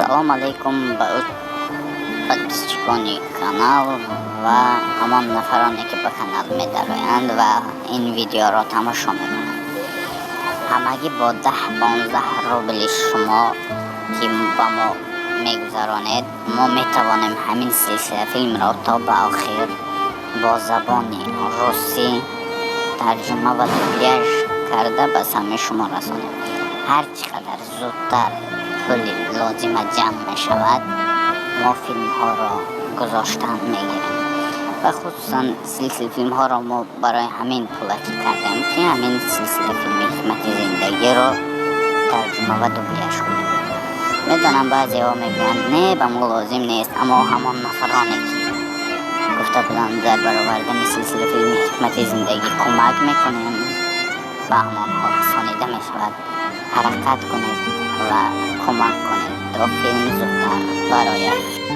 سلام علیکم به پادپیسچگان کانال و همان نفرانی که به کانال می درآیند و این ویدیو را تماشا می کنند. همگی با 10-15 روبل شما که با ما میگذرانید ما می توانیم همین سلسله فیلم را تا به آخر با زبان روسی ترجمه و دوبلیاژ کرده به سمع شما رسانیم. هر چقدر زودتر پول لازم جمع می شود ما فیلم ها را گذاشتن می گیریم و خصوصا سلسله فیلم ها را ما برای همین پولکی کردیم که همین سلسله فیلم حکمت زندگی را ترجمه و دوبلیاژ کنیم. میدانم بعضی ها میگویند نه به ما لازم نیست، اما همان نفرانی که گفته بودند در برآوردن سلسله فیلم حکمت زندگی کمک میکنیم به همان ها رسانیده می شود. حرکت کنید و کمک کنید تا فیلم زودتر برآید.